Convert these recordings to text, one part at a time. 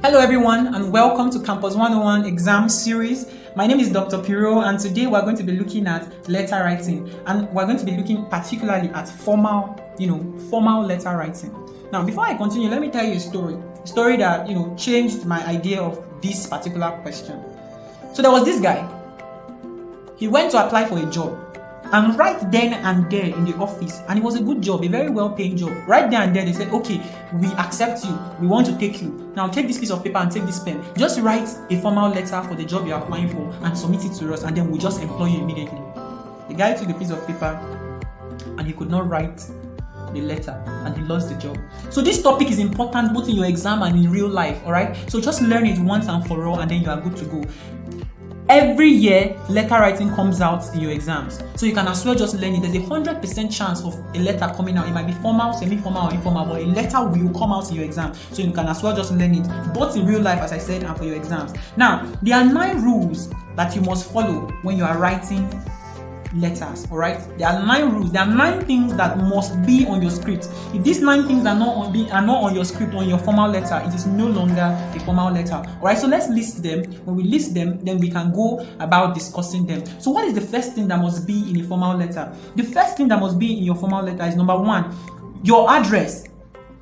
Hello everyone and welcome to Campus 101 exam series. My name is Dr. Piro and today we're going to be looking at letter writing, and we're going to be looking particularly at formal letter writing. Now before I continue, let me tell you a story that changed my idea of this particular question. So there was this guy. He went to apply for a job, and right then and there in the office, and it was a good job, a very well-paying job. Right there and there, they said, okay, we accept you. We want to take you. Now take this piece of paper and take this pen. Just write a formal letter for the job you're applying for and submit it to us, and then we'll just employ you immediately. The guy took the piece of paper and he could not write the letter and he lost the job. So this topic is important both in your exam and in real life, all right? So just learn it once and for all and then you are good to go. Every year, letter writing comes out in your exams. So you can as well just learn it. There's a 100% chance of a letter coming out. It might be formal, semi-formal, or informal, but a letter will come out in your exam. So you can as well just learn it, both in real life, as I said, and for your exams. Now, there are 9 rules that you must follow when you are writing letters, all right? There are 9 rules. There are 9 things that must be on your script. If these 9 things are not on your script, on your formal letter, it is no longer a formal letter, all right? So let's list them. When we list them, then we can go about discussing them. So what is the first thing that must be in a formal letter? The first thing that must be in your formal letter is number 1, your address,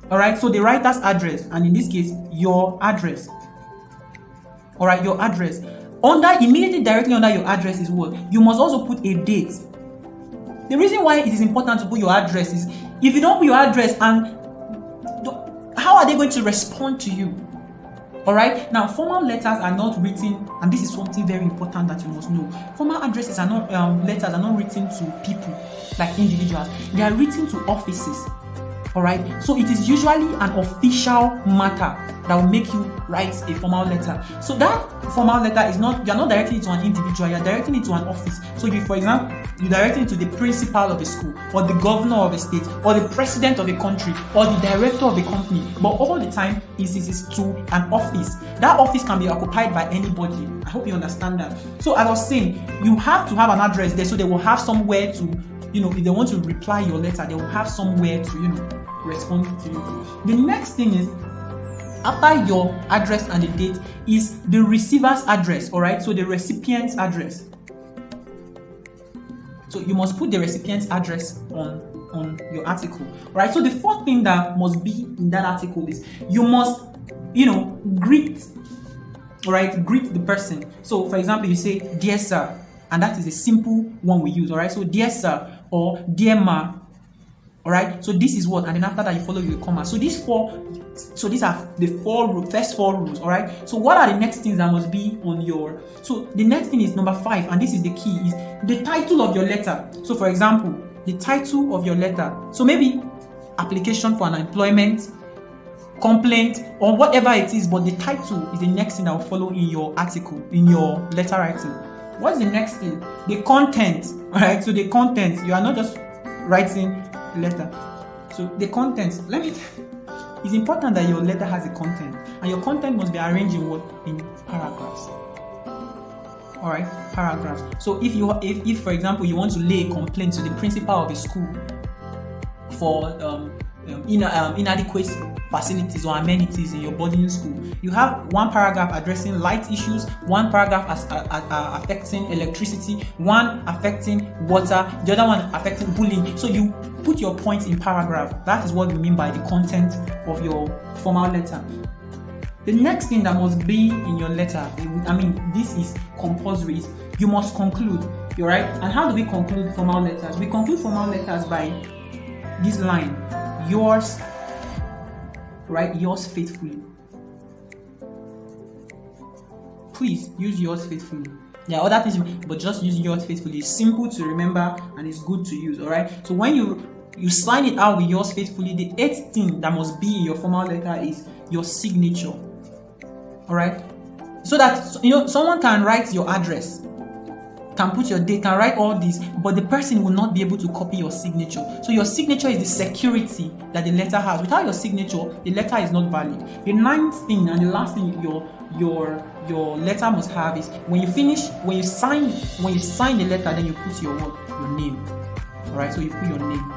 all right? So the writer's address, and in this case, your address, all right? Your address. Immediately directly under your address is what? You must also put a date. The reason why it is important to put your address is, if you don't put your address, and how are they going to respond to you? All right. Now, formal letters are not written, and this is something very important that you must know. Formal addresses are not letters are not written to people like individuals. They are written to offices. All right. So it is usually an official matter that will make you write a formal letter. So that formal letter is not, you're not directing it to an individual, you're directing it to an office. So you, for example, you're directing it to the principal of a school, or the governor of a state, or the president of a country, or the director of a company. But all the time is to an office. That office can be occupied by anybody. I hope you understand that. So as I was saying, you have to have an address there, so they will have somewhere to, if they want to reply your letter, they will have somewhere to, respond to you. The next thing is, after your address and the date, is the receiver's address, all right? So the recipient's address. So you must put the recipient's address on your article, all right? So the fourth thing that must be in that article is you must, greet, all right? Greet the person. So for example, you say, "Dear sir," and that is a simple one we use, all right? So "Dear sir" or "Dear ma." All right, so this is what, and then after that you follow with a comma. So these are the first four rules. All right, so what are the next things that must be on your? So the next thing is number 5, and this is the key, is the title of your letter. So for example, the title of your letter. So maybe application for an employment, complaint, or whatever it is, but the title is the next thing that will follow in your article, in your letter writing. What's the next thing? The content. All right, so the content, you are not just writing letter. So the content, it's important that your letter has a content, and your content must be arranged in paragraphs. All right, paragraphs. So if for example you want to lay a complaint to the principal of a school for inadequate facilities or amenities in your boarding school, you have one paragraph addressing light issues, one paragraph affecting electricity, one affecting water, the other one affecting bullying. So you put your points in paragraph. That is what we mean by the content of your formal letter. The next thing that must be in your letter, this is compulsory, is you must conclude. All right? And how do we conclude formal letters? We conclude formal letters by this line: yours, right? Yours faithfully. Please use yours faithfully. There are other things, but just use yours faithfully. It's simple to remember and it's good to use. All right. So when you sign it out with yours faithfully, the 8th thing that must be in your formal letter is your signature. All right. So that someone can write your address, can put your date, can write all this, but the person will not be able to copy your signature. So your signature is the security that the letter has. Without your signature, the letter is not valid. The 9th thing and the last thing your letter must have is when you sign the letter, then you put your name. All right, so you put your name,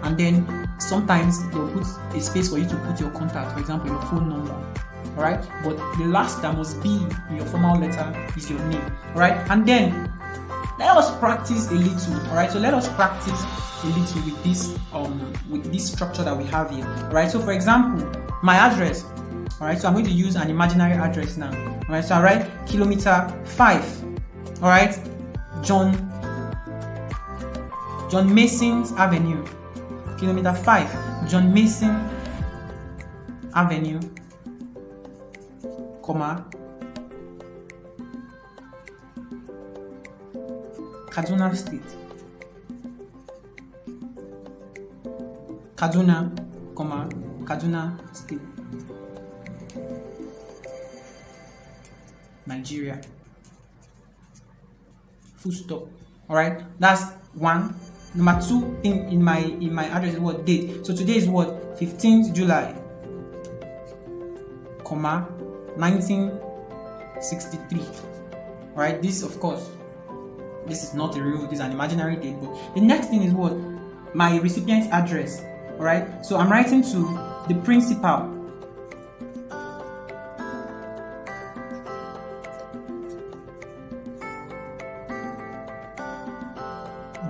and then sometimes they'll put a space for you to put your contact, for example, your phone number. all right? But the last that must be in your formal letter is your name, all right? And then let us practice a little, all right? So let us practice a little with this structure that we have here, all right? So for example, my address, all right? So I'm going to use an imaginary address now, all right? So I write kilometer 5, all right? John Mason's Avenue, kilometer 5, John Mason Avenue, comma, Kaduna State. Kaduna, comma, Kaduna State. Nigeria. Full stop. Alright, that's one. Number 2 thing in my address is what? Date. So today is what? 15th July, comma, 1963. Alright, this of course, this is not a real, this is an imaginary date. But the next thing is what? My recipient's address. Alright, so I'm writing to the principal,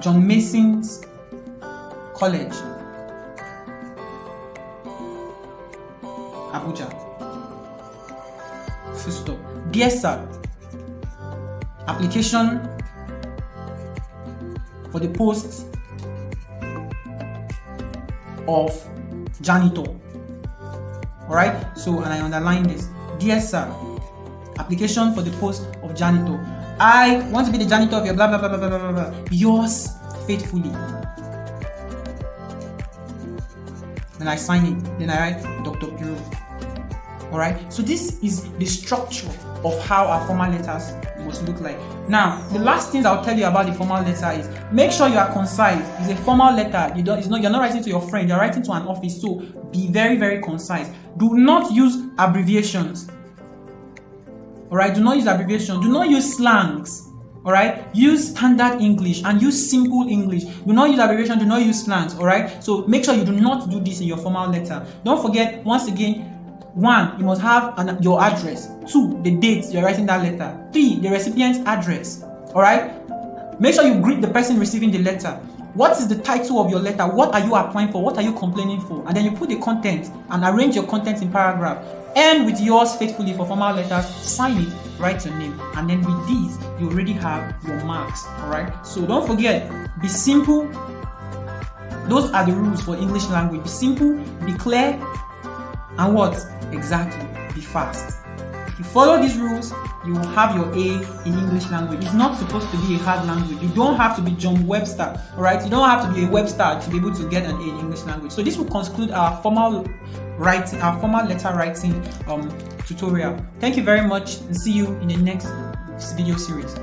John Mason's College, Abuja. Full stop. Dear sir, application for the post of janitor. Alright, so and I underline this. Dear sir, application for the post of janitor. I want to be the janitor of your blah blah blah blah blah blah blah. Yours faithfully. Then I sign it. Then I write Dr. Piro. Alright, so this is the structure of how our formal letters must look like. Now, the last things I'll tell you about the formal letter is make sure you are concise. It's a formal letter. You're not writing to your friend, you're writing to an office. So be very, very concise. Do not use abbreviations. Alright, do not use abbreviations. Do not use slangs. Alright, use standard English and use simple English. Do not use abbreviation, do not use slangs. Alright, so make sure you do not do this in your formal letter. Don't forget, once again, 1, you must have your address. 2, the date you're writing that letter. 3, the recipient's address. Alright, make sure you greet the person receiving the letter. What is the title of your letter? What are you applying for? What are you complaining for? And then you put the content and arrange your content in paragraph. End with yours faithfully for formal letters. Sign it, write your name, and then with these you already have your marks. Alright, so don't forget, be simple. Those are the rules for English language. Be simple, be clear, and what? Exactly, be fast. If you follow these rules, you will have your A in English language. It's not supposed to be a hard language. You don't have to be John Webster, alright? You don't have to be a Webster to be able to get an A in English language. So this will conclude our formal letter writing tutorial. Thank you very much and see you in the next video series.